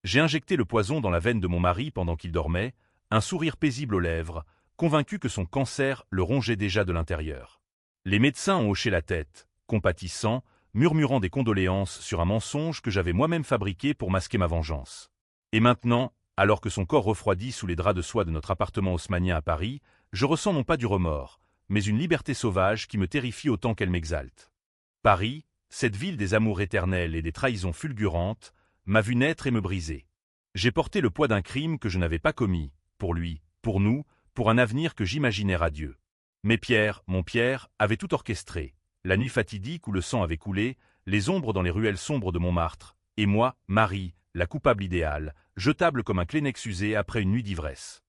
J'ai injecté le poison dans la veine de mon mari pendant qu'il dormait, un sourire paisible aux lèvres, convaincu que son cancer le rongeait déjà de l'intérieur. Les médecins ont hoché la tête, compatissants, murmurant des condoléances sur un mensonge que j'avais moi-même fabriqué pour masquer ma vengeance. Et maintenant, alors que son corps refroidit sous les draps de soie de notre appartement haussmannien à Paris, je ressens non pas du remords, mais une liberté sauvage qui me terrifie autant qu'elle m'exalte. Paris, cette ville des amours éternels et des trahisons fulgurantes, m'a vu naître et me briser. J'ai porté le poids d'un crime que je n'avais pas commis, pour lui, pour nous, pour un avenir que j'imaginais radieux. Mais Pierre, mon Pierre, avait tout orchestré. La nuit fatidique où le sang avait coulé, les ombres dans les ruelles sombres de Montmartre, et moi, Marie, la coupable idéale, jetable comme un Kleenex usé après une nuit d'ivresse.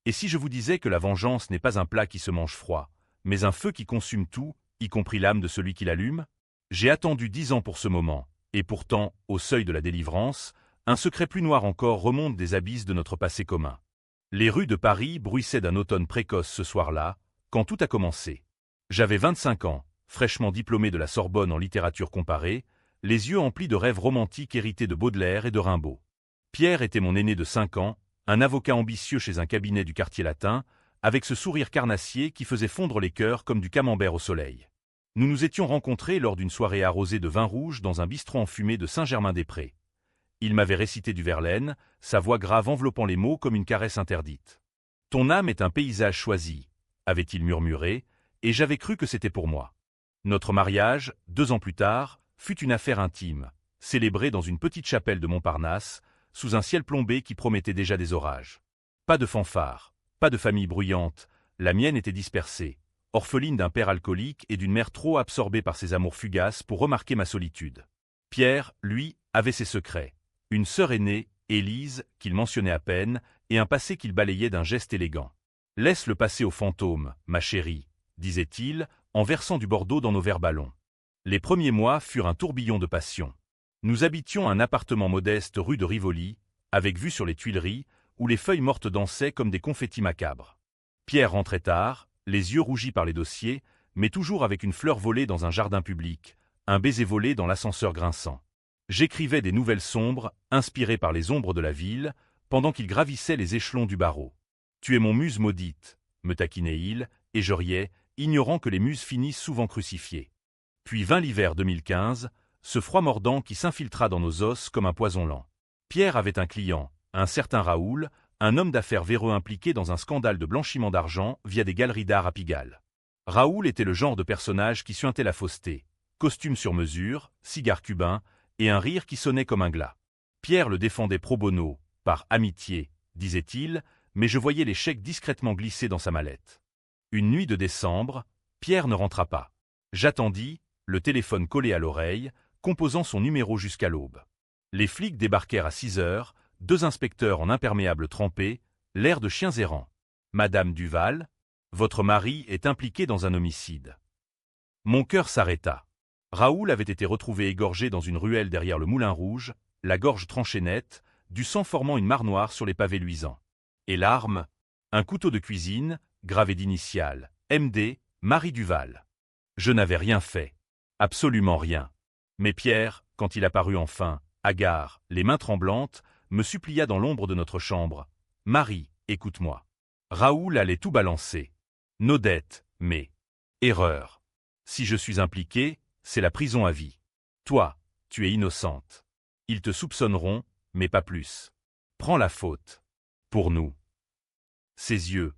Et si je vous disais que la vengeance n'est pas un plat qui se mange froid, mais un feu qui consume tout, y compris l'âme de celui qui l'allume? J'ai attendu 10 ans pour ce moment, et pourtant, au seuil de la délivrance, un secret plus noir encore remonte des abysses de notre passé commun. Les rues de Paris bruissaient d'un automne précoce ce soir-là, quand tout a commencé. J'avais 25 ans, fraîchement diplômé de la Sorbonne en littérature comparée, les yeux emplis de rêves romantiques hérités de Baudelaire et de Rimbaud. Pierre était mon aîné de 5 ans, un avocat ambitieux chez un cabinet du quartier latin, avec ce sourire carnassier qui faisait fondre les cœurs comme du camembert au soleil. Nous nous étions rencontrés lors d'une soirée arrosée de vin rouge dans un bistrot enfumé de Saint-Germain-des-Prés. Il m'avait récité du Verlaine, sa voix grave enveloppant les mots comme une caresse interdite. « Ton âme est un paysage choisi », avait-il murmuré, et j'avais cru que c'était pour moi. Notre mariage, 2 ans plus tard, fut une affaire intime, célébrée dans une petite chapelle de Montparnasse, sous un ciel plombé qui promettait déjà des orages. Pas de fanfare, pas de famille bruyante, la mienne était dispersée, orpheline d'un père alcoolique et d'une mère trop absorbée par ses amours fugaces pour remarquer ma solitude. Pierre, lui, avait ses secrets. Une sœur aînée, Élise, qu'il mentionnait à peine, et un passé qu'il balayait d'un geste élégant. « Laisse le passé aux fantômes, ma chérie », disait-il, en versant du Bordeaux dans nos verres ballons. Les premiers mois furent un tourbillon de passion. Nous habitions un appartement modeste rue de Rivoli, avec vue sur les Tuileries, où les feuilles mortes dansaient comme des confettis macabres. Pierre rentrait tard, les yeux rougis par les dossiers, mais toujours avec une fleur volée dans un jardin public, un baiser volé dans l'ascenseur grinçant. J'écrivais des nouvelles sombres, inspirées par les ombres de la ville, pendant qu'il gravissait les échelons du barreau. « Tu es mon muse maudite », me taquinait-il, et je riais, ignorant que les muses finissent souvent crucifiées. Puis vint l'hiver 2015, ce froid mordant qui s'infiltra dans nos os comme un poison lent. Pierre avait un client, un certain Raoul, un homme d'affaires véreux impliqué dans un scandale de blanchiment d'argent via des galeries d'art à Pigalle. Raoul était le genre de personnage qui suintait la fausseté, costume sur mesure, cigare cubain, et un rire qui sonnait comme un glas. Pierre le défendait pro bono, par amitié, disait-il, mais je voyais les chèques discrètement glisser dans sa mallette. Une nuit de décembre, Pierre ne rentra pas. J'attendis, le téléphone collé à l'oreille, composant son numéro jusqu'à l'aube. Les flics débarquèrent à 6 heures, 2 inspecteurs en imperméable trempé, l'air de chiens errants. « Madame Duval, votre mari est impliqué dans un homicide. » Mon cœur s'arrêta. Raoul avait été retrouvé égorgé dans une ruelle derrière le Moulin Rouge, la gorge tranchée nette, du sang formant une mare noire sur les pavés luisants. Et l'arme? Un couteau de cuisine, gravé d'initiales, MD, Marie Duval. Je n'avais rien fait. Absolument rien. Mais Pierre, quand il apparut enfin, hagard, les mains tremblantes, me supplia dans l'ombre de notre chambre. « Marie, écoute-moi. » Raoul allait tout balancer. Nos dettes, mais... Erreur. Si je suis impliqué, c'est la prison à vie. Toi, tu es innocente. Ils te soupçonneront, mais pas plus. Prends la faute. Pour nous. Ces yeux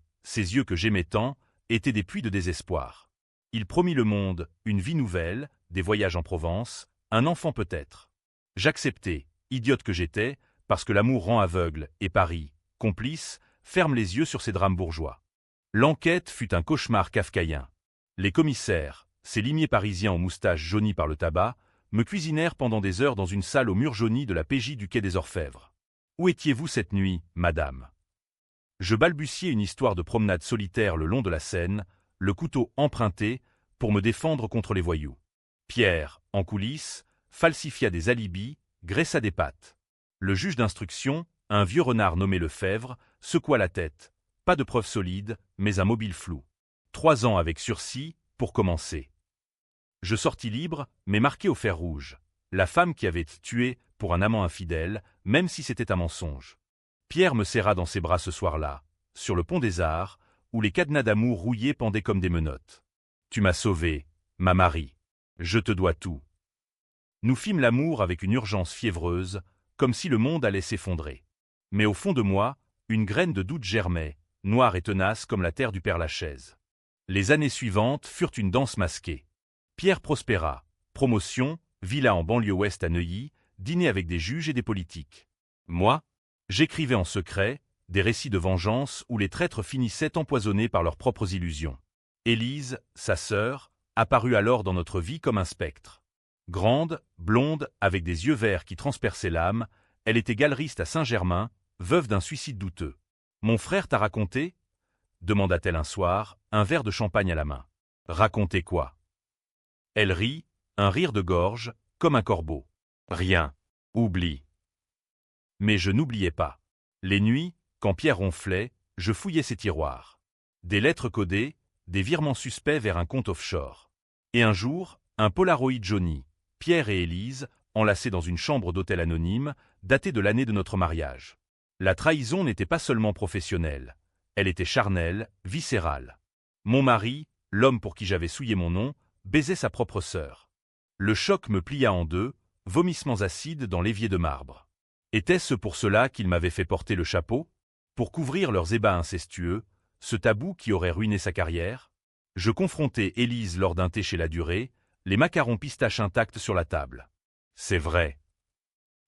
que j'aimais tant, étaient des puits de désespoir. Il promit le monde, une vie nouvelle, des voyages en Provence, un enfant peut-être. J'acceptai, idiote que j'étais, parce que l'amour rend aveugle, et Paris, complice, ferme les yeux sur ces drames bourgeois. L'enquête fut un cauchemar kafkaïen. Les commissaires, ces limiers parisiens aux moustaches jaunies par le tabac, me cuisinèrent pendant des heures dans une salle aux murs jaunis de la PJ du quai des Orfèvres. Où étiez-vous cette nuit, madame? Je balbutiai une histoire de promenade solitaire le long de la Seine, le couteau emprunté, pour me défendre contre les voyous. Pierre, en coulisses, falsifia des alibis, graissa des pattes. Le juge d'instruction, un vieux renard nommé Lefebvre, secoua la tête. Pas de preuves solides, mais un mobile flou. 3 ans avec sursis, pour commencer. Je sortis libre, mais marqué au fer rouge. La femme qui avait tué pour un amant infidèle, même si c'était un mensonge. Pierre me serra dans ses bras ce soir-là, sur le pont des Arts, où les cadenas d'amour rouillés pendaient comme des menottes. Tu m'as sauvé, ma Marie. Je te dois tout. Nous fîmes l'amour avec une urgence fiévreuse, comme si le monde allait s'effondrer. Mais au fond de moi, une graine de doute germait, noire et tenace comme la terre du Père-Lachaise. Les années suivantes furent une danse masquée. Pierre prospéra. Promotion, villa en banlieue ouest à Neuilly, dîner avec des juges et des politiques. Moi, j'écrivais en secret, des récits de vengeance où les traîtres finissaient empoisonnés par leurs propres illusions. Élise, sa sœur, apparut alors dans notre vie comme un spectre. Grande, blonde, avec des yeux verts qui transperçaient l'âme, elle était galeriste à Saint-Germain, veuve d'un suicide douteux. « Mon frère t'a raconté » demanda-t-elle un soir, un verre de champagne à la main. « Raconter quoi » Elle rit, un rire de gorge, comme un corbeau. « Rien. Oublie. » Mais je n'oubliais pas. Les nuits, quand Pierre ronflait, je fouillais ses tiroirs. Des lettres codées, des virements suspects vers un compte offshore. Et un jour, un Polaroid Johnny, Pierre et Élise, enlacés dans une chambre d'hôtel anonyme, daté de l'année de notre mariage. La trahison n'était pas seulement professionnelle, elle était charnelle, viscérale. Mon mari, l'homme pour qui j'avais souillé mon nom, baisait sa propre sœur. Le choc me plia en deux, vomissements acides dans l'évier de marbre. Était-ce pour cela qu'il m'avait fait porter le chapeau? Pour couvrir leurs ébats incestueux, ce tabou qui aurait ruiné sa carrière? Je confrontai Élise lors d'un thé chez La Durée, les macarons pistaches intacts sur la table. C'est vrai.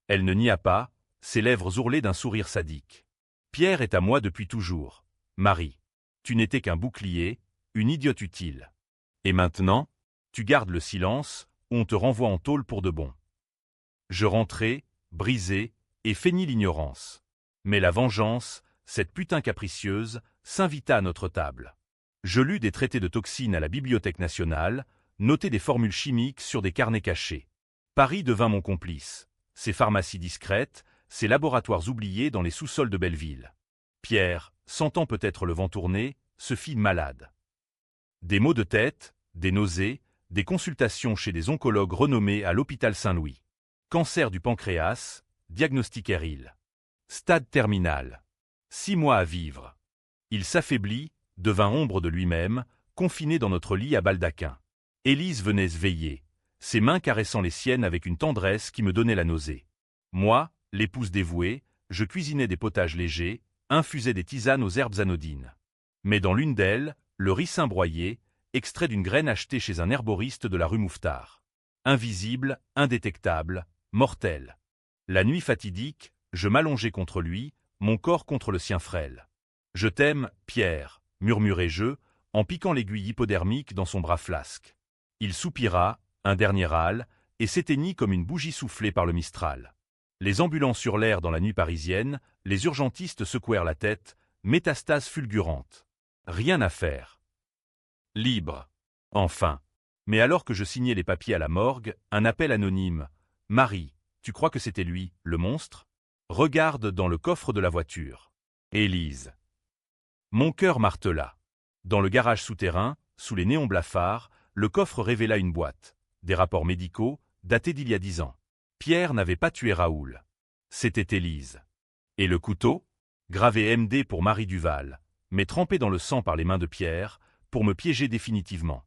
Elle ne nia pas, ses lèvres ourlées d'un sourire sadique. Pierre est à moi depuis toujours. Marie, tu n'étais qu'un bouclier, une idiote utile. Et maintenant, tu gardes le silence, ou on te renvoie en tôle pour de bon. Je rentrai, brisé, et feignis l'ignorance. Mais la vengeance, cette putain capricieuse, s'invita à notre table. Je lus des traités de toxines à la Bibliothèque nationale, notai des formules chimiques sur des carnets cachés. Paris devint mon complice. Ses pharmacies discrètes, ses laboratoires oubliés dans les sous-sols de Belleville. Pierre, sentant peut-être le vent tourner, se fit malade. Des maux de tête, des nausées, des consultations chez des oncologues renommés à l'hôpital Saint-Louis. Cancer du pancréas, diagnostic stérile. Stade terminal. 6 mois à vivre. Il s'affaiblit, devint ombre de lui-même, confiné dans notre lit à baldaquin. Élise venait se veiller, ses mains caressant les siennes avec une tendresse qui me donnait la nausée. Moi, l'épouse dévouée, je cuisinais des potages légers, infusais des tisanes aux herbes anodines. Mais dans l'une d'elles, le ricin broyé, extrait d'une graine achetée chez un herboriste de la rue Mouffetard. Invisible, indétectable, mortel. La nuit fatidique, je m'allongeai contre lui, mon corps contre le sien frêle. « Je t'aime, Pierre », murmurai-je, en piquant l'aiguille hypodermique dans son bras flasque. Il soupira, un dernier râle, et s'éteignit comme une bougie soufflée par le Mistral. Les ambulances hurlèrent dans la nuit parisienne, les urgentistes secouèrent la tête, métastase fulgurante. Rien à faire. Libre. Enfin. Mais alors que je signais les papiers à la morgue, un appel anonyme. « Marie, tu crois que c'était lui, le monstre? Regarde dans le coffre de la voiture. » Élise. Mon cœur martela. Dans le garage souterrain, sous les néons blafards, le coffre révéla une boîte. Des rapports médicaux, datés d'il y a 10 ans. Pierre n'avait pas tué Raoul. C'était Élise. Et le couteau? Gravé MD pour Marie Duval, mais trempé dans le sang par les mains de Pierre, pour me piéger définitivement.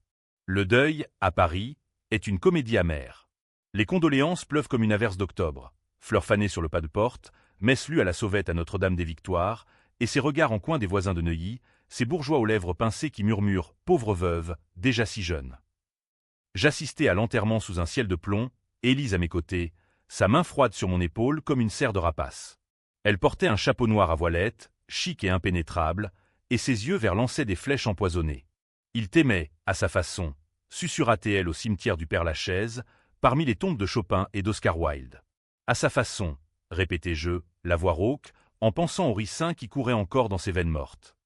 Le deuil, à Paris, est une comédie amère. Les condoléances pleuvent comme une averse d'octobre. Fleurs fanées sur le pas de porte, messe lue à la sauvette à Notre-Dame-des-Victoires, et ses regards en coin des voisins de Neuilly, ces bourgeois aux lèvres pincées qui murmurent « pauvre veuve, déjà si jeune ». J'assistais à l'enterrement sous un ciel de plomb, Élise à mes côtés, sa main froide sur mon épaule comme une serre de rapace. Elle portait un chapeau noir à voilette, chic et impénétrable, et ses yeux vers lançaient des flèches empoisonnées. Il t'aimait, à sa façon, susurra-t-elle au cimetière du Père-Lachaise, parmi les tombes de Chopin et d'Oscar Wilde. À sa façon, répétai-je, la voix rauque, en pensant au ricin qui courait encore dans ses veines mortes.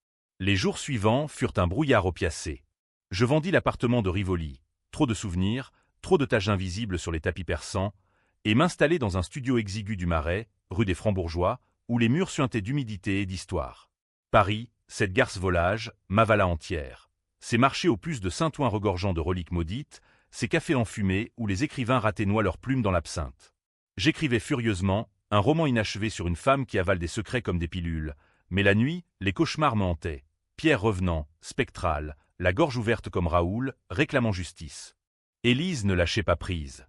Les jours suivants furent un brouillard opiacé. Je vendis l'appartement de Rivoli, trop de souvenirs, trop de taches invisibles sur les tapis persans, et m'installai dans un studio exigu du Marais, rue des Francs-Bourgeois, où les murs suintaient d'humidité et d'histoire. Paris, cette garce volage, m'avala entière. Ces marchés aux puces de Saint-Ouen regorgeant de reliques maudites, ces cafés enfumés où les écrivains raténoient leurs plumes dans l'absinthe. J'écrivais furieusement, un roman inachevé sur une femme qui avale des secrets comme des pilules. Mais la nuit, les cauchemars me hantaient. Pierre revenant, spectral, la gorge ouverte comme Raoul, réclamant justice. Élise ne lâchait pas prise.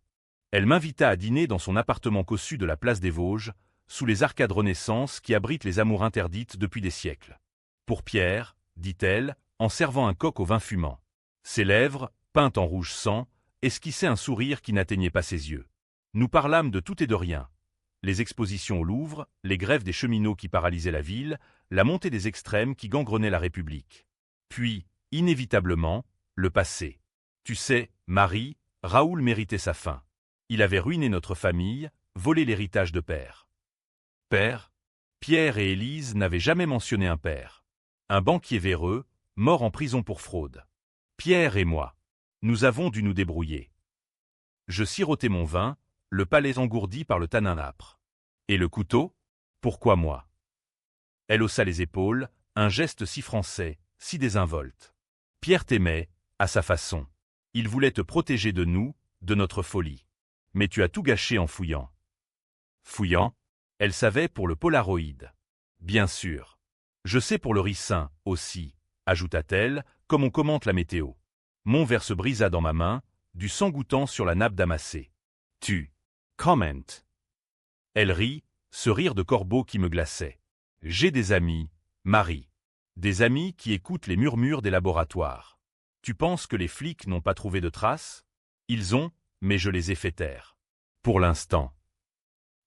Elle m'invita à dîner dans son appartement cossu de la place des Vosges, sous les arcades Renaissance qui abritent les amours interdites depuis des siècles. Pour Pierre, dit-elle, en servant un coq au vin fumant. Ses lèvres, peintes en rouge sang, esquissaient un sourire qui n'atteignait pas ses yeux. Nous parlâmes de tout et de rien. Les expositions au Louvre, les grèves des cheminots qui paralysaient la ville, la montée des extrêmes qui gangrenaient la République. Puis, inévitablement, le passé. Tu sais, Marie, Raoul méritait sa fin. Il avait ruiné notre famille, volé l'héritage de père. Père? Pierre et Élise n'avaient jamais mentionné un père. Un banquier véreux, mort en prison pour fraude. Pierre et moi. Nous avons dû nous débrouiller. Je sirotais mon vin, le palais engourdi par le tanin âpre. Et le couteau? Pourquoi moi? Elle haussa les épaules, un geste si français, si désinvolte. Pierre t'aimait, à sa façon. Il voulait te protéger de nous, de notre folie. Mais tu as tout gâché en fouillant. Fouillant? Elle savait pour le Polaroid. Bien sûr. Je sais pour le ricin, aussi, ajouta-t-elle, comme on commente la météo. Mon verre se brisa dans ma main, du sang goûtant sur la nappe damassée. Tu. Comment. Elle rit, ce rire de corbeau qui me glaçait. J'ai des amis, Marie. Des amis qui écoutent les murmures des laboratoires. Tu penses que les flics n'ont pas trouvé de traces? Ils ont, mais je les ai fait taire. Pour l'instant.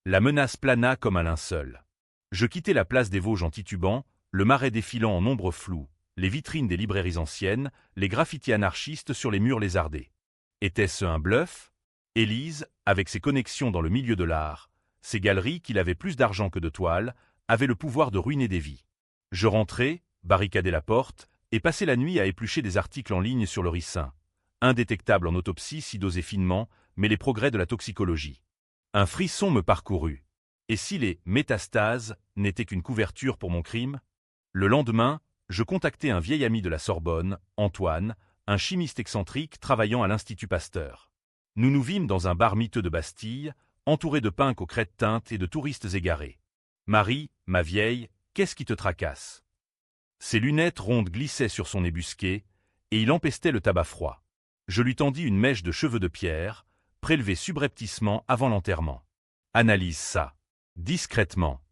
La menace plana comme un linceul. Je quittai la place des Vosges en titubant, le marais défilant en ombre floue, les vitrines des librairies anciennes, les graffitis anarchistes sur les murs lézardés. Était-ce un bluff? Élise, avec ses connexions dans le milieu de l'art, ses galeries qui avaient plus d'argent que de toile, avait le pouvoir de ruiner des vies. Je rentrai, barricadai la porte, et passai la nuit à éplucher des articles en ligne sur le ricin. Indétectable en autopsie si dosé finement, mais les progrès de la toxicologie. Un frisson me parcourut. Et si les métastases n'étaient qu'une couverture pour mon crime? Le lendemain, je contactai un vieil ami de la Sorbonne, Antoine, un chimiste excentrique travaillant à l'Institut Pasteur. Nous nous vîmes dans un bar miteux de Bastille, entouré de pinques aux crêtes teintes et de touristes égarés. Marie, ma vieille, qu'est-ce qui te tracasse? Ses lunettes rondes glissaient sur son ébusqué, et il empestait le tabac froid. Je lui tendis une mèche de cheveux de pierre, prélevée subrepticement avant l'enterrement. Analyse ça. Discrètement.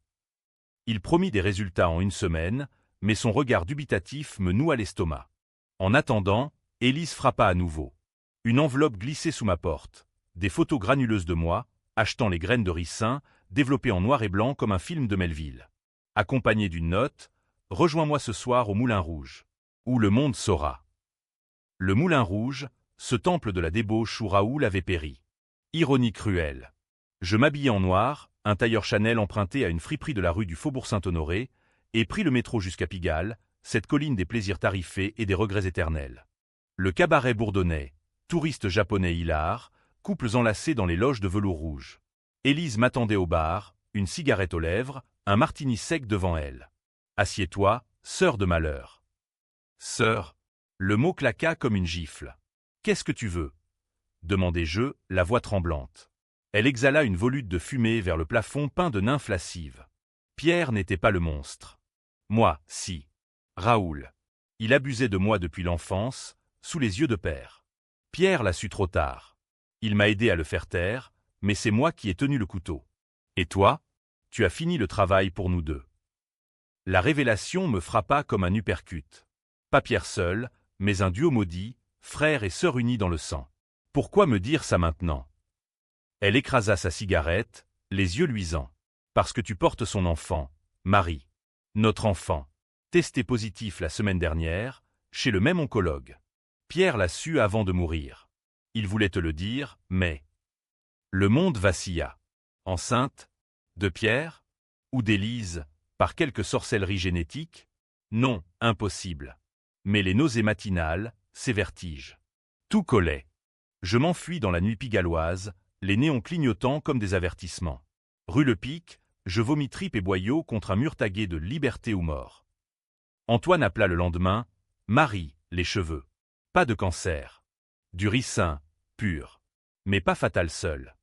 Il promit des résultats en une semaine, mais son regard dubitatif me noua l'estomac. En attendant, Élise frappa à nouveau. Une enveloppe glissait sous ma porte. Des photos granuleuses de moi, achetant les graines de ricin, développées en noir et blanc comme un film de Melville. Accompagné d'une note, « Rejoins-moi ce soir au Moulin Rouge. Où le monde saura. » Le Moulin Rouge, ce temple de la débauche où Raoul avait péri. Ironie cruelle. Je m'habillai en noir, un tailleur Chanel emprunté à une friperie de la rue du Faubourg Saint-Honoré, et pris le métro jusqu'à Pigalle, cette colline des plaisirs tarifés et des regrets éternels. Le cabaret bourdonnait, touristes japonais hilars, couples enlacés dans les loges de velours rouge. Élise m'attendait au bar, une cigarette aux lèvres, un martini sec devant elle. « Assieds-toi, sœur de malheur. » Sœur. Le mot claqua comme une gifle. « Qu'est-ce que tu veux ?» demandai-je, la voix tremblante. Elle exhala une volute de fumée vers le plafond peint de nymphes lascives. Pierre n'était pas le monstre. Moi, si. Raoul. Il abusait de moi depuis l'enfance, sous les yeux de père. Pierre l'a su trop tard. Il m'a aidé à le faire taire, mais c'est moi qui ai tenu le couteau. Et toi? Tu as fini le travail pour nous deux. La révélation me frappa comme un uppercut. Pas Pierre seul, mais un duo maudit, frère et sœur unis dans le sang. Pourquoi me dire ça maintenant? Elle écrasa sa cigarette, les yeux luisants. Parce que tu portes son enfant, Marie. Notre enfant. Testé positif la semaine dernière, chez le même oncologue. Pierre l'a su avant de mourir. Il voulait te le dire, mais... Le monde vacilla. Enceinte? De Pierre? Ou d'Élise, par quelque sorcellerie génétique? Non, impossible. Mais les nausées matinales, ces vertiges. Tout collait. Je m'enfuis dans la nuit pigalloise, les néons clignotant comme des avertissements. Rue Le Pic, je vomis tripes et boyaux contre un mur tagué de liberté ou mort. Antoine appela le lendemain, Marie, les cheveux. Pas de cancer. Du ricin, pur. Mais pas fatal seul.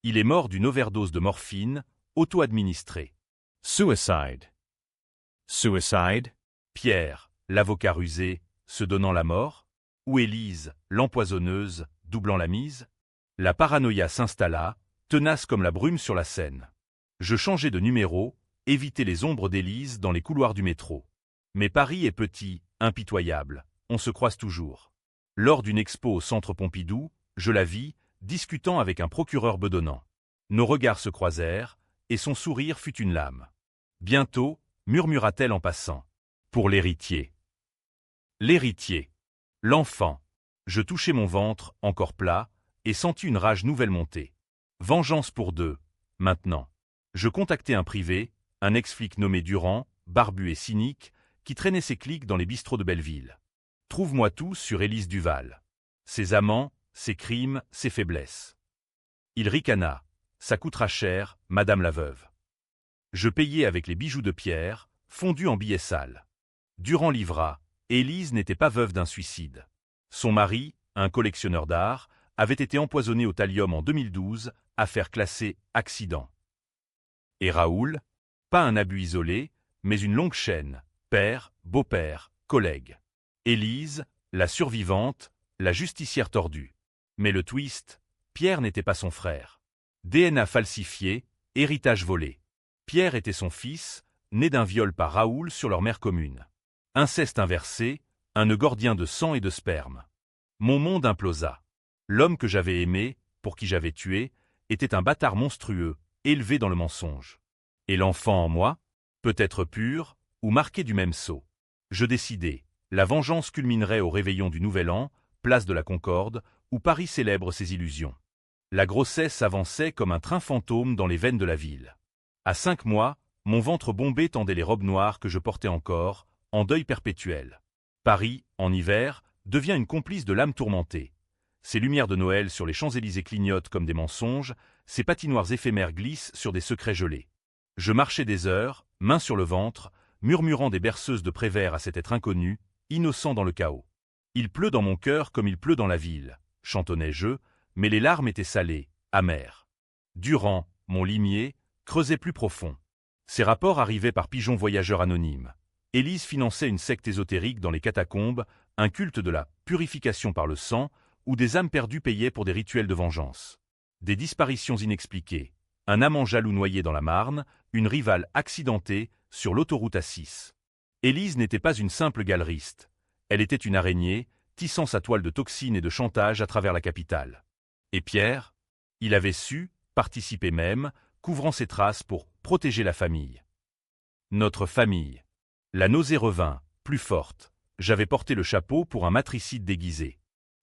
Il est mort d'une overdose de morphine, auto-administrée. Suicide. Suicide. Pierre, l'avocat rusé, se donnant la mort? Ou Élise, l'empoisonneuse, doublant la mise? La paranoïa s'installa, tenace comme la brume sur la Seine. Je changeai de numéro, éviter les ombres d'Élise dans les couloirs du métro. Mais Paris est petit, impitoyable, on se croise toujours. Lors d'une expo au centre Pompidou, je la vis, discutant avec un procureur bedonnant. Nos regards se croisèrent, et son sourire fut une lame. Bientôt, murmura-t-elle en passant. Pour l'héritier. L'héritier. L'enfant. Je touchai mon ventre, encore plat, et sentis une rage nouvelle monter. Vengeance pour deux, maintenant. Je contactai un privé, un ex-flic nommé Durand, barbu et cynique, qui traînait ses clics dans les bistrots de Belleville. Trouve-moi tout sur Élise Duval. Ses amants, ses crimes, ses faiblesses. Il ricana. Ça coûtera cher, madame la veuve. Je payai avec les bijoux de Pierre, fondus en billets sales. Durand livra. Élise n'était pas veuve d'un suicide. Son mari, un collectionneur d'art, avait été empoisonné au thallium en 2012, affaire classée accident. Et Raoul? Pas un abus isolé, mais une longue chaîne, père, beau-père, collègue. Élise, la survivante, la justicière tordue. Mais le twist, Pierre n'était pas son frère. DNA falsifié, héritage volé. Pierre était son fils, né d'un viol par Raoul sur leur mère commune. Inceste inversé, un nœud gordien de sang et de sperme. Mon monde implosa. L'homme que j'avais aimé, pour qui j'avais tué, était un bâtard monstrueux, élevé dans le mensonge. Et l'enfant en moi? Peut-être pur, ou marqué du même sceau. Je décidai, la vengeance culminerait au réveillon du Nouvel An, place de la Concorde, où Paris célèbre ses illusions. La grossesse avançait comme un train fantôme dans les veines de la ville. À 5 mois, mon ventre bombé tendait les robes noires que je portais encore, en deuil perpétuel. Paris, en hiver, devient une complice de l'âme tourmentée. Ses lumières de Noël sur les Champs-Élysées clignotent comme des mensonges, ses patinoires éphémères glissent sur des secrets gelés. Je marchais des heures, main sur le ventre, murmurant des berceuses de Prévert à cet être inconnu, innocent dans le chaos. Il pleut dans mon cœur comme il pleut dans la ville, chantonnais-je, mais les larmes étaient salées, amères. Durand, mon limier, creusait plus profond. Ses rapports arrivaient par pigeons voyageurs anonymes. Élise finançait une secte ésotérique dans les catacombes, un culte de la purification par le sang, où des âmes perdues payaient pour des rituels de vengeance. Des disparitions inexpliquées, un amant jaloux noyé dans la Marne, une rivale accidentée sur l'autoroute A6. Élise n'était pas une simple galeriste. Elle était une araignée, tissant sa toile de toxines et de chantage à travers la capitale. Et Pierre? Il avait su, participer même, couvrant ses traces pour protéger la famille. Notre famille. La nausée revint, plus forte. J'avais porté le chapeau pour un matricide déguisé.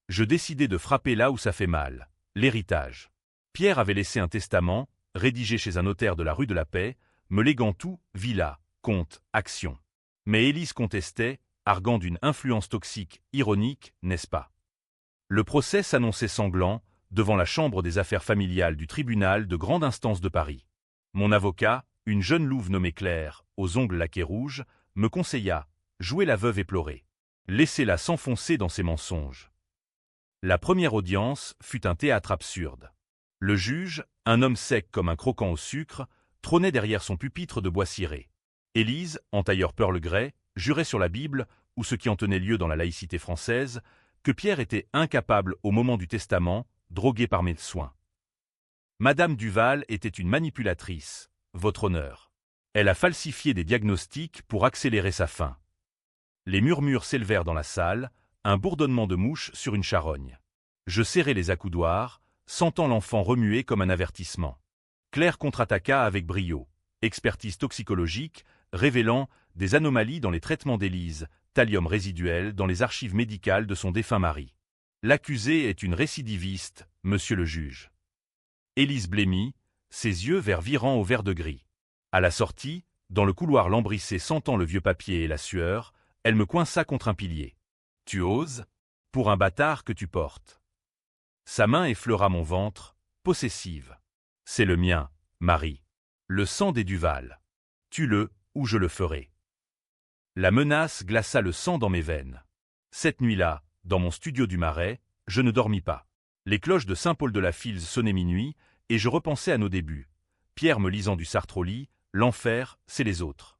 Je décidai de frapper là où ça fait mal, l'héritage. Pierre avait laissé un testament, rédigé chez un notaire de la rue de la Paix, me léguant tout, villa, compte, action. Mais Élise contestait, arguant d'une influence toxique, ironique, n'est-ce pas? Le procès s'annonçait sanglant, devant la chambre des affaires familiales du tribunal de grande instance de Paris. Mon avocat, une jeune louve nommée Claire, aux ongles laqués rouges, me conseilla, jouez la veuve éplorée. Laissez-la s'enfoncer dans ses mensonges. La première audience fut un théâtre absurde. Le juge, un homme sec comme un croquant au sucre, trônait derrière son pupitre de bois ciré. Élise, en tailleur Pearl Grey, jurait sur la Bible, ou ce qui en tenait lieu dans la laïcité française, que Pierre était incapable au moment du testament, drogué par mes soins. Madame Duval était une manipulatrice, votre honneur. Elle a falsifié des diagnostics pour accélérer sa fin. Les murmures s'élevèrent dans la salle, un bourdonnement de mouches sur une charogne. Je serrai les accoudoirs, sentant l'enfant remuer comme un avertissement. Claire contre-attaqua avec brio. Expertise toxicologique, révélant des anomalies dans les traitements d'Élise, thallium résiduel dans les archives médicales de son défunt mari. L'accusée est une récidiviste, monsieur le juge. Élise blêmit, ses yeux vert virant au vert de gris. À la sortie, dans le couloir lambrissé sentant le vieux papier et la sueur, elle me coinça contre un pilier. Tu oses? Pour un bâtard que tu portes. Sa main effleura mon ventre, possessive. C'est le mien, Marie. Le sang des Duval. Tue-le, ou je le ferai. La menace glaça le sang dans mes veines. Cette nuit-là, dans mon studio du Marais, je ne dormis pas. Les cloches de Saint-Paul de la Filze sonnaient minuit, et je repensais à nos débuts. Pierre me lisant du Sartre au lit, l'enfer, c'est les autres.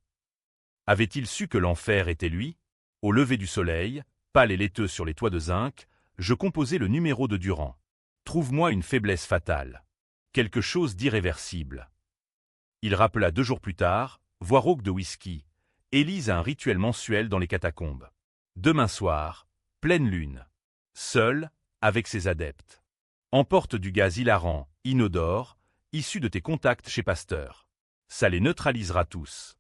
Avait-il su que l'enfer était lui? Au lever du soleil, pâle et laiteux sur les toits de zinc, je composais le numéro de Durand. Trouve-moi une faiblesse fatale. Quelque chose d'irréversible. Il rappela 2 jours plus tard, voix rauque de whisky. Élise a un rituel mensuel dans les catacombes. Demain soir, pleine lune. Seule, avec ses adeptes. Emporte du gaz hilarant, inodore, issu de tes contacts chez Pasteur. Ça les neutralisera tous.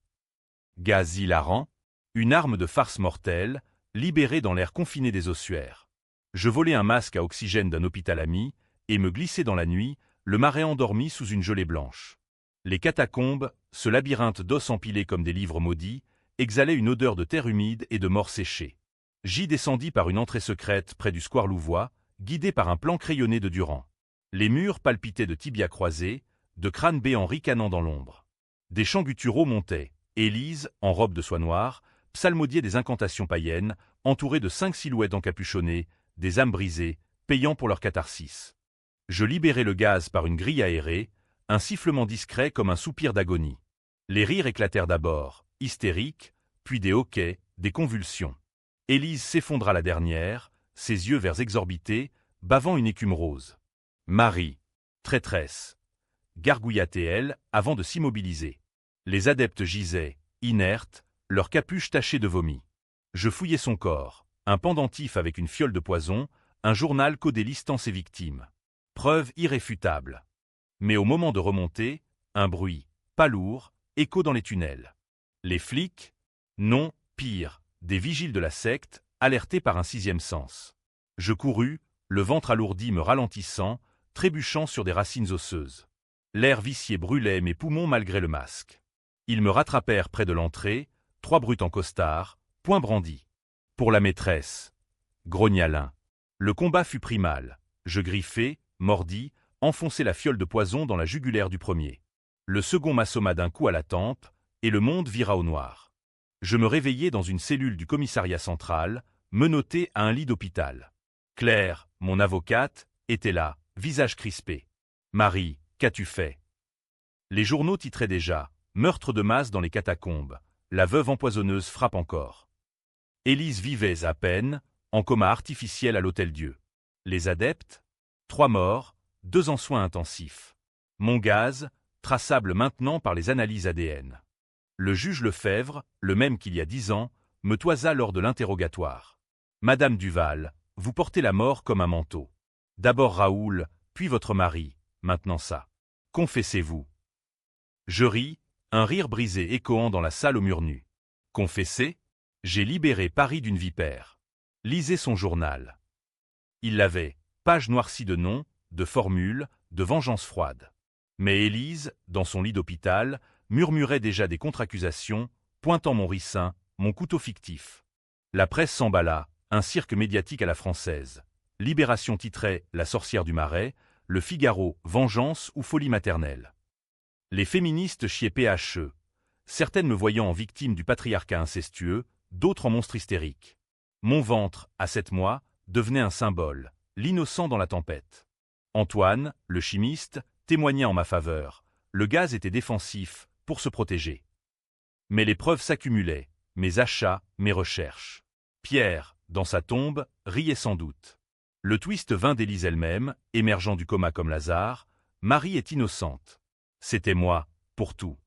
Gaz hilarant, une arme de farce mortelle, libérée dans l'air confiné des ossuaires. Je volai un masque à oxygène d'un hôpital ami, et me glissai dans la nuit, le marais endormi sous une gelée blanche. Les catacombes, ce labyrinthe d'os empilés comme des livres maudits, exhalaient une odeur de terre humide et de mort séchée. J'y descendis par une entrée secrète près du square Louvois, guidé par un plan crayonné de Durand. Les murs palpitaient de tibias croisés, de crânes béants ricanant dans l'ombre. Des chants gutturaux montaient. Élise, en robe de soie noire, psalmodiait des incantations païennes, entourée de 5 silhouettes encapuchonnées, des âmes brisées, payant pour leur catharsis. Je libérai le gaz par une grille aérée, un sifflement discret comme un soupir d'agonie. Les rires éclatèrent d'abord, hystériques, puis des hoquets, des convulsions. Élise s'effondra la dernière, ses yeux verts exorbités, bavant une écume rose. Marie, traîtresse, gargouilla-t-elle avant de s'immobiliser. Les adeptes gisaient, inertes, leurs capuches tachées de vomi. Je fouillai son corps, un pendentif avec une fiole de poison, un journal codé listant ses victimes. Preuve irréfutable. Mais au moment de remonter, un bruit, pas lourd, écho dans les tunnels. Les flics? Non, pire, des vigiles de la secte, alertés par un 6e sens. Je courus, le ventre alourdi me ralentissant, trébuchant sur des racines osseuses. L'air vicié brûlait mes poumons malgré le masque. Ils me rattrapèrent près de l'entrée, 3 brutes en costard, poing brandi. Pour la maîtresse, grogna l'un. Le combat fut primal. Je griffai, mordis, enfonçai la fiole de poison dans la jugulaire du premier. Le second m'assomma d'un coup à la tempe, et le monde vira au noir. Je me réveillai dans une cellule du commissariat central, menotté à un lit d'hôpital. Claire, mon avocate, était là, visage crispé. « Marie, qu'as-tu fait ?» Les journaux titraient déjà « Meurtre de masse dans les catacombes. La veuve empoisonneuse frappe encore. » Élise vivait à peine, en coma artificiel à l'Hôtel-Dieu. Les adeptes? 3 morts, 2 en soins intensifs. Mon gaz, traçable maintenant par les analyses ADN. Le juge Lefebvre, le même qu'il y a 10 ans, me toisa lors de l'interrogatoire. « Madame Duval, vous portez la mort comme un manteau. D'abord Raoul, puis votre mari, maintenant ça. Confessez-vous. » Je ris, un rire brisé échoant dans la salle aux murs nus. Confesser? J'ai libéré Paris d'une vipère. Lisez son journal. Il l'avait, page noircie de noms, de formules, de vengeance froide. Mais Élise, dans son lit d'hôpital, murmurait déjà des contre-accusations, pointant mon ricin, mon couteau fictif. La presse s'emballa, un cirque médiatique à la française. Libération titrait « La sorcière du Marais », Le Figaro « Vengeance ou folie maternelle ». Les féministes chiaient PHE, certaines me voyant en victime du patriarcat incestueux, d'autres en monstre hystérique. Mon ventre, à 7 mois, devenait un symbole, l'innocent dans la tempête. Antoine, le chimiste, témoigna en ma faveur. Le gaz était défensif, pour se protéger. Mais les preuves s'accumulaient, mes achats, mes recherches. Pierre, dans sa tombe, riait sans doute. Le twist vint d'Élise elle-même, émergeant du coma comme Lazare. Marie est innocente. C'était moi, pour tout.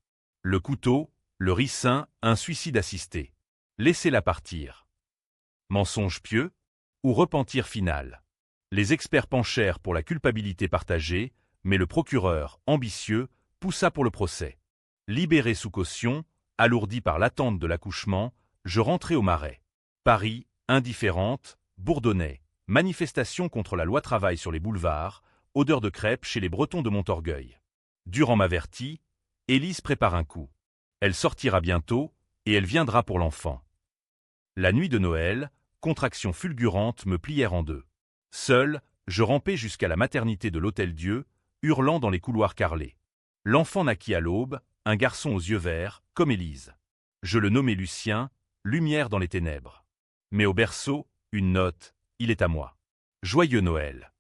Le couteau, le ricin, un suicide assisté. Laissez-la partir. Mensonge pieux ou repentir final? Les experts penchèrent pour la culpabilité partagée, mais le procureur, ambitieux, poussa pour le procès. Libéré sous caution, alourdi par l'attente de l'accouchement, je rentrai au Marais. Paris, indifférente, bourdonnait. Manifestation contre la loi travail sur les boulevards, odeur de crêpes chez les Bretons de Montorgueil. Durand m'avertit, Élise prépare un coup. Elle sortira bientôt, et elle viendra pour l'enfant. La nuit de Noël, contractions fulgurantes me plièrent en deux. Seul, je rampais jusqu'à la maternité de l'Hôtel-Dieu, hurlant dans les couloirs carrelés. L'enfant naquit à l'aube, un garçon aux yeux verts, comme Élise. Je le nommai Lucien, lumière dans les ténèbres. Mais au berceau, une note, il est à moi. Joyeux Noël.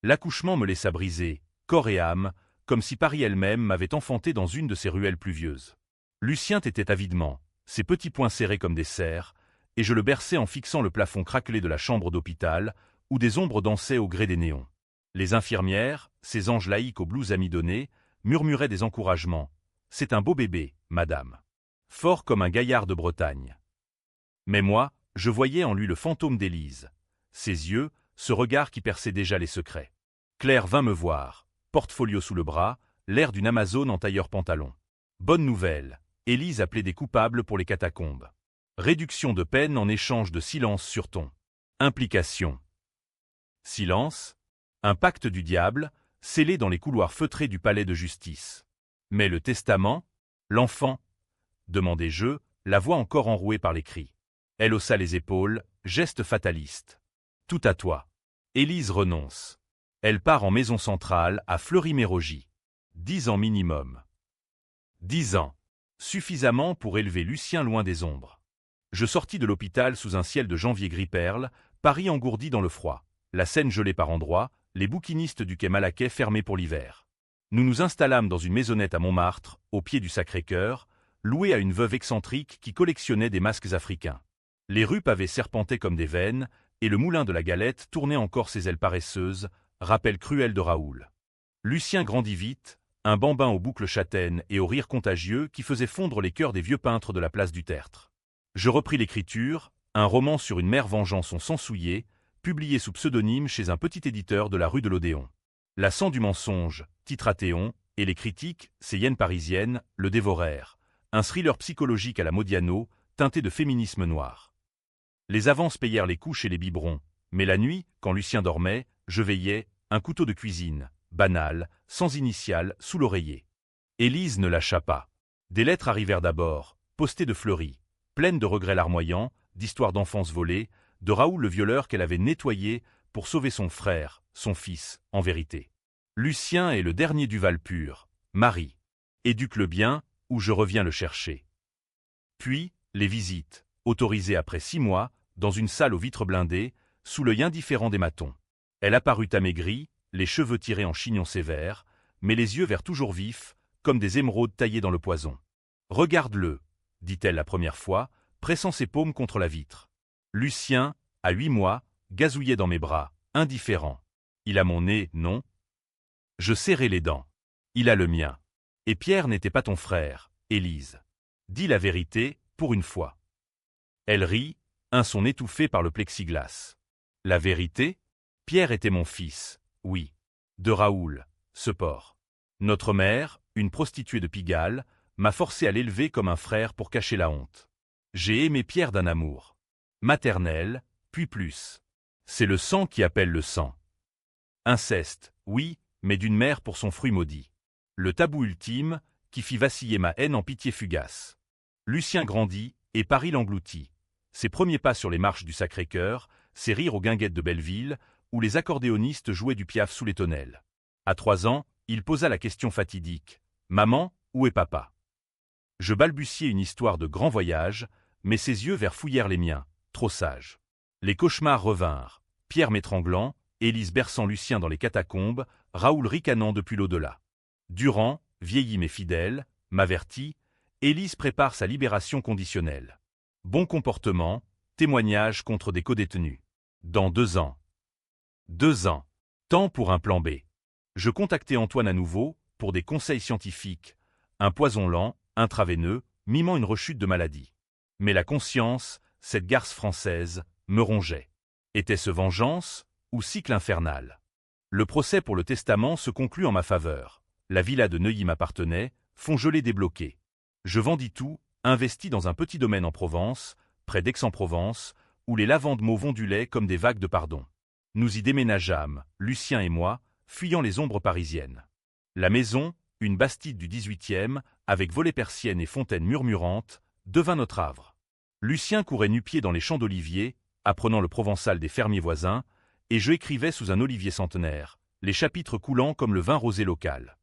L'accouchement me laissa brisé, corps et âme, comme si Paris elle-même m'avait enfanté dans une de ces ruelles pluvieuses. Lucien tétait avidement, ses petits poings serrés comme des serres, et je le berçais en fixant le plafond craquelé de la chambre d'hôpital, où des ombres dansaient au gré des néons. Les infirmières, ces anges laïques aux blouses amidonnées, murmuraient des encouragements. « C'est un beau bébé, madame. Fort comme un gaillard de Bretagne. » Mais moi, je voyais en lui le fantôme d'Élise. Ses yeux, ce regard qui perçait déjà les secrets. Claire vint me voir, portfolio sous le bras, l'air d'une Amazone en tailleur-pantalon. Bonne nouvelle, Élise a plaidé coupable pour les catacombes. Réduction de peine en échange de silence sur ton. Implication. Silence. Un pacte du diable, scellé dans les couloirs feutrés du palais de justice. Mais le testament, l'enfant, demandai-je, la voix encore enrouée par les cris. Elle haussa les épaules, geste fataliste. Tout à toi. Élise renonce. Elle part en maison centrale à Fleury-Mérogis. 10 ans minimum. 10 ans. Suffisamment pour élever Lucien loin des ombres. Je sortis de l'hôpital sous un ciel de janvier gris-perle, Paris engourdi dans le froid, la Seine gelée par endroits, les bouquinistes du quai Malaquais fermés pour l'hiver. Nous nous installâmes dans une maisonnette à Montmartre, au pied du Sacré-Cœur, louée à une veuve excentrique qui collectionnait des masques africains. Les rues pavées serpentaient comme des veines, et le moulin de la Galette tournait encore ses ailes paresseuses, rappel cruel de Raoul. Lucien grandit vite, un bambin aux boucles châtaines et aux rires contagieux qui faisait fondre les cœurs des vieux peintres de la place du Tertre. Je repris l'écriture, un roman sur une mère vengeant son sang souillé, publié sous pseudonyme chez un petit éditeur de la rue de l'Odéon. La sang du mensonge, titre Athéon, et les critiques, ces hyènes parisiennes, le dévorèrent. Un thriller psychologique à la Modiano, teinté de féminisme noir. Les avances payèrent les couches et les biberons, mais la nuit, quand Lucien dormait, je veillais, un couteau de cuisine, banal, sans initiale, sous l'oreiller. Élise ne lâcha pas. Des lettres arrivèrent d'abord, postées de Fleury, pleines de regrets larmoyants, d'histoires d'enfance volées, de Raoul le violeur qu'elle avait nettoyé pour sauver son frère, son fils, en vérité. Lucien est le dernier du Val pur, Marie. Éduque-le bien, ou je reviens le chercher. Puis, les visites, autorisées après 6 mois, dans une salle aux vitres blindées, sous l'œil indifférent des matons. Elle apparut amaigrie, les cheveux tirés en chignon sévère, mais les yeux verts toujours vifs, comme des émeraudes taillées dans le poison. « Regarde-le » dit-elle la première fois, pressant ses paumes contre la vitre. Lucien, à 8 mois, gazouillait dans mes bras, indifférent. Il a mon nez, non? Je serrai les dents. Il a le mien. Et Pierre n'était pas ton frère, Élise. Dis la vérité, pour une fois. Elle rit, un son étouffé par le plexiglas. La vérité? Pierre était mon fils, oui. De Raoul, ce porc. Notre mère, une prostituée de Pigalle, m'a forcé à l'élever comme un frère pour cacher la honte. J'ai aimé Pierre d'un amour maternel, puis plus. C'est le sang qui appelle le sang. Inceste, oui, mais d'une mère pour son fruit maudit. Le tabou ultime, qui fit vaciller ma haine en pitié fugace. Lucien grandit, et Paris l'engloutit. Ses premiers pas sur les marches du Sacré-Cœur, ses rires aux guinguettes de Belleville, où les accordéonistes jouaient du Piaf sous les tonnelles. À 3 ans, il posa la question fatidique. « Maman, où est papa ?» Je balbutiai une histoire de grand voyage, mais ses yeux verts fouillèrent les miens. Trop sage. Les cauchemars revinrent, Pierre m'étranglant, Élise berçant Lucien dans les catacombes, Raoul ricanant depuis l'au-delà. Durand, vieilli mais fidèle, m'avertit, Élise prépare sa libération conditionnelle. Bon comportement, témoignage contre des codétenus. Dans 2 ans. 2 ans. Temps pour un plan B. Je contactai Antoine à nouveau, pour des conseils scientifiques, un poison lent, intraveineux, mimant une rechute de maladie. Mais la conscience, cette garce française, me rongeait. Était-ce vengeance ou cycle infernal? Le procès pour le testament se conclut en ma faveur. La villa de Neuilly m'appartenait, fonds gelés débloqués. Je vendis tout, investi dans un petit domaine en Provence, près d'Aix-en-Provence, où les lavandes ondulaient comme des vagues de pardon. Nous y déménageâmes, Lucien et moi, fuyant les ombres parisiennes. La maison, une bastide du 18e, avec volets persiennes et fontaines murmurantes, devint notre havre. Lucien courait nu-pied dans les champs d'oliviers, apprenant le provençal des fermiers voisins, et je écrivais sous un olivier centenaire, les chapitres coulant comme le vin rosé local.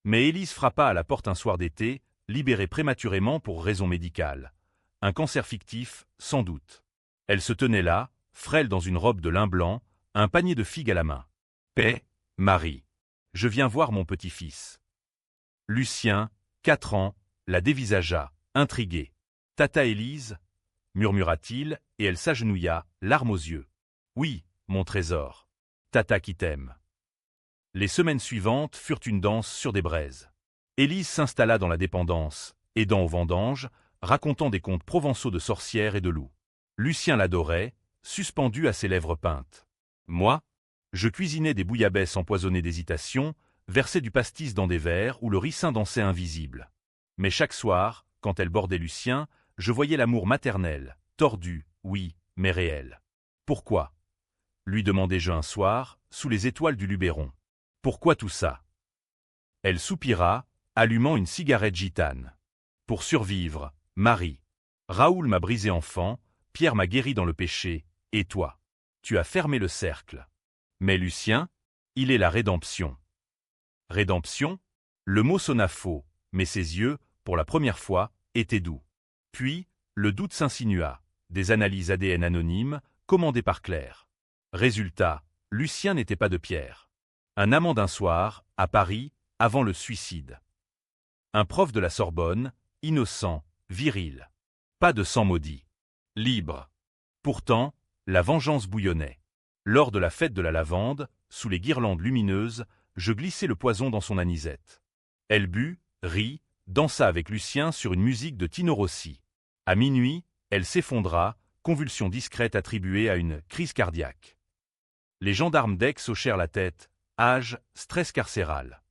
Mais Élise frappa à la porte un soir d'été, libérée prématurément pour raison médicale. Un cancer fictif, sans doute. Elle se tenait là, frêle dans une robe de lin blanc, un panier de figues à la main. Paix, Marie. Je viens voir mon petit-fils. Lucien, 4 ans, la dévisagea, intrigué. Tata Élise, murmura-t-il, et elle s'agenouilla, larmes aux yeux. Oui, mon trésor. Tata qui t'aime. Les semaines suivantes furent une danse sur des braises. Élise s'installa dans la dépendance, aidant aux vendanges, racontant des contes provençaux de sorcières et de loups. Lucien l'adorait, suspendu à ses lèvres peintes. Moi, je cuisinais des bouillabaisse empoisonnées d'hésitation, versais du pastis dans des verres où le ricin dansait invisible. Mais chaque soir, quand elle bordait Lucien, je voyais l'amour maternel, tordu, oui, mais réel. Pourquoi ? Lui demandai-je un soir, sous les étoiles du Luberon. Pourquoi tout ça ? Elle soupira, allumant une cigarette gitane. Pour survivre, Marie. Raoul m'a brisé enfant, Pierre m'a guéri dans le péché, et toi, tu as fermé le cercle. Mais Lucien, il est la rédemption. Rédemption ? Le mot sonna faux, mais ses yeux, pour la première fois, étaient doux. Puis, le doute s'insinua, des analyses ADN anonymes, commandées par Claire. Résultat, Lucien n'était pas de Pierre. Un amant d'un soir, à Paris, avant le suicide. Un prof de la Sorbonne, innocent, viril. Pas de sang maudit. Libre. Pourtant, la vengeance bouillonnait. Lors de la fête de la lavande, sous les guirlandes lumineuses, je glissai le poison dans son anisette. Elle but, rit, dansa avec Lucien sur une musique de Tino Rossi. À minuit, elle s'effondra, convulsion discrète attribuée à une crise cardiaque. Les gendarmes d'Aix hochèrent la tête, âge, stress carcéral.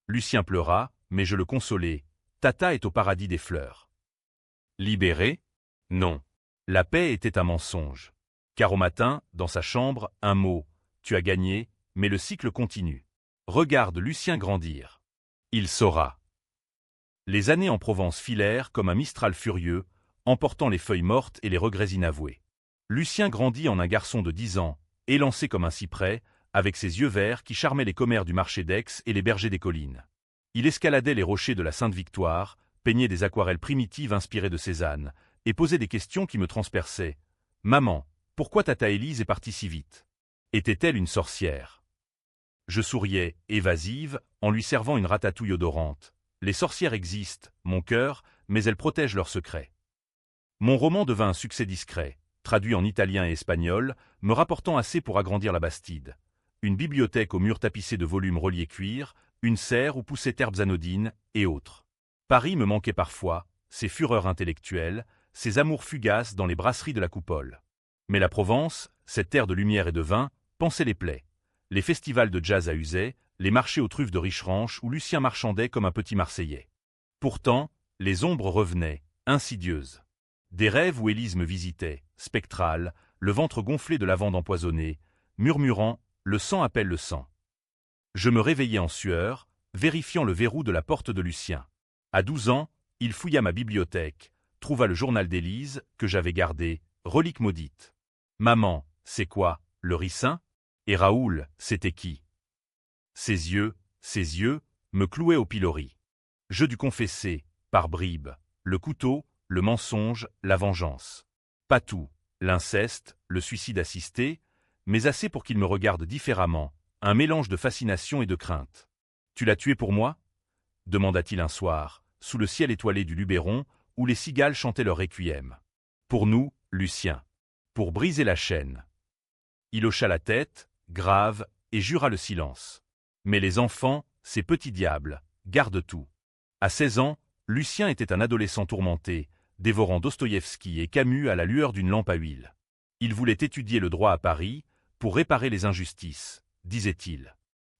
Lucien pleura, mais je le consolai. Tata est au paradis des fleurs. Libéré ? Non. La paix était un mensonge. Car au matin, dans sa chambre, un mot. Tu as gagné, mais le cycle continue. Regarde Lucien grandir. Il saura. Les années en Provence filèrent comme un mistral furieux, emportant les feuilles mortes et les regrets inavoués. Lucien grandit en un garçon de 10 ans, élancé comme un cyprès, avec ses yeux verts qui charmaient les commères du marché d'Aix et les bergers des collines. Il escaladait les rochers de la Sainte-Victoire, peignait des aquarelles primitives inspirées de Cézanne, et posait des questions qui me transperçaient. « Maman, pourquoi Tata Élise est partie si vite ? Était-elle une sorcière ?» Je souriais, évasive, en lui servant une ratatouille odorante. Les sorcières existent, mon cœur, mais elles protègent leurs secrets. Mon roman devint un succès discret, traduit en italien et espagnol, me rapportant assez pour agrandir la Bastide. Une bibliothèque aux murs tapissés de volumes reliés cuir, une serre où poussaient herbes anodines, et autres. Paris me manquait parfois, ses fureurs intellectuelles, ses amours fugaces dans les brasseries de la Coupole. Mais la Provence, cette terre de lumière et de vin, pansait les plaies. Les festivals de jazz à Uzès, les marchés aux truffes de Richeranche où Lucien marchandait comme un petit Marseillais. Pourtant, les ombres revenaient, insidieuses. Des rêves où Élise me visitait, spectrale, le ventre gonflé de lavande empoisonnée, murmurant « le sang appelle le sang ». Je me réveillais en sueur, vérifiant le verrou de la porte de Lucien. À 12 ans, il fouilla ma bibliothèque, trouva le journal d'Élise, que j'avais gardé, relique maudite. « Maman, c'est quoi, le ricin ? Et Raoul, c'était qui ?» Ses yeux, me clouaient au pilori. Je dus confesser, par bribes, le couteau, le mensonge, la vengeance. Pas tout, l'inceste, le suicide assisté, mais assez pour qu'il me regarde différemment, un mélange de fascination et de crainte. « Tu l'as tué pour moi ?» demanda-t-il un soir, sous le ciel étoilé du Luberon, où les cigales chantaient leur requiem. Pour nous, Lucien. Pour briser la chaîne. Il hocha la tête, grave, et jura le silence. Mais les enfants, ces petits diables, gardent tout. À 16 ans, Lucien était un adolescent tourmenté, dévorant Dostoïevski et Camus à la lueur d'une lampe à huile. Il voulait étudier le droit à Paris, pour réparer les injustices, disait-il.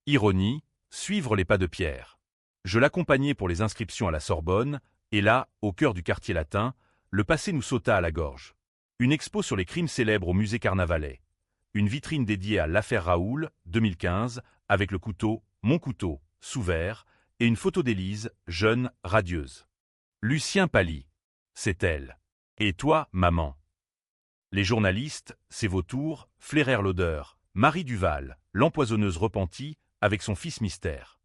Ironie, suivre les pas de Pierre. Je l'accompagnai pour les inscriptions à la Sorbonne, et là, au cœur du quartier latin, le passé nous sauta à la gorge. Une expo sur les crimes célèbres au musée Carnavalet. Une vitrine dédiée à l'affaire Raoul, 2015, avec le couteau, mon couteau, sous verre, et une photo d'Élise, jeune, radieuse. Lucien pâlit. C'est elle. Et toi, maman ? Les journalistes, ces vautours, flairèrent l'odeur. Marie Duval, l'empoisonneuse repentie, avec son fils mystère.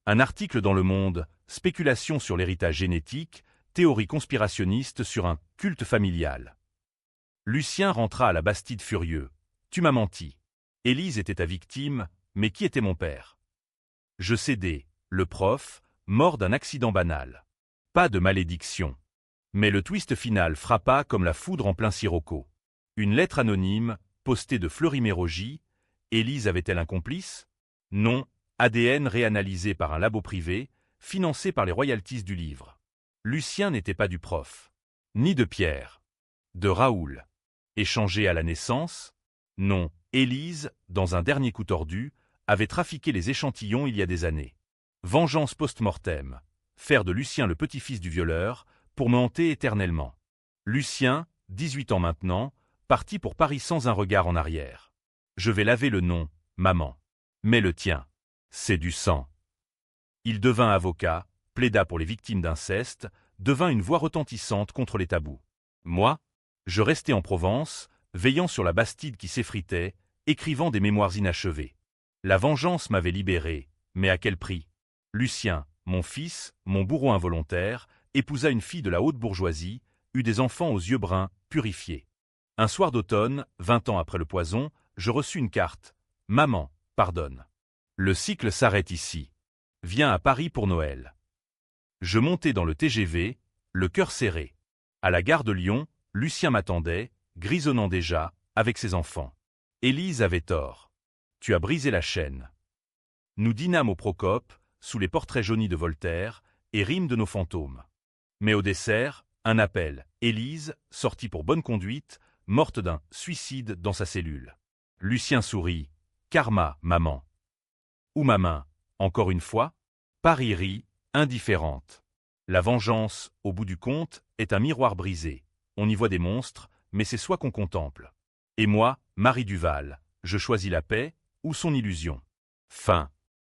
Un article dans Le Monde, spéculation sur l'héritage génétique, théorie conspirationniste sur un culte familial. Lucien rentra à la Bastide furieux. Tu m'as menti. Élise était ta victime, Mais qui était mon père? Je cédai, le prof, mort d'un accident banal. Pas de malédiction. Mais le twist final frappa comme la foudre en plein sirocco. Une lettre anonyme, postée de Fleury-Mérogis. Élise avait-elle un complice? Non, ADN réanalysé par un labo privé, financé par les royalties du livre. Lucien n'était pas du prof. Ni de Pierre. De Raoul. Échangé à la naissance? Non, Élise, dans un dernier coup tordu, avait trafiqué les échantillons il y a des années. Vengeance post-mortem. Faire de Lucien le petit-fils du violeur, pour me hanter éternellement. Lucien, 18 ans maintenant, parti pour Paris sans un regard en arrière. Je vais laver le nom, maman. Mais le tien, c'est du sang. Il devint avocat, plaida pour les victimes d'inceste, devint une voix retentissante contre les tabous. Moi, je restais en Provence, veillant sur la Bastide qui s'effritait, écrivant des mémoires inachevés. La vengeance m'avait libéré, mais à quel prix? Lucien, mon fils, mon bourreau involontaire, épousa une fille de la haute bourgeoisie, eut des enfants aux yeux bruns, purifiés. Un soir d'automne, 20 ans après le poison, je reçus une carte. Maman, pardonne. Le cycle s'arrête ici. Viens à Paris pour Noël. Je montai dans le TGV, le cœur serré. À la gare de Lyon, Lucien m'attendait, grisonnant déjà, avec ses enfants. Élise avait tort. Tu as brisé la chaîne. Nous dînâmes au Procope, sous les portraits jaunis de Voltaire, et rime de nos fantômes. Mais au dessert, un appel. Élise, sortie pour bonne conduite, morte d'un suicide dans sa cellule. Lucien sourit. Karma, maman. Ou ma main, encore une fois? Paris rit, indifférente. La vengeance, au bout du compte, est un miroir brisé. On y voit des monstres, mais c'est soi qu'on contemple. Et moi, Marie Duval, je choisis la paix ou son illusion. Fin.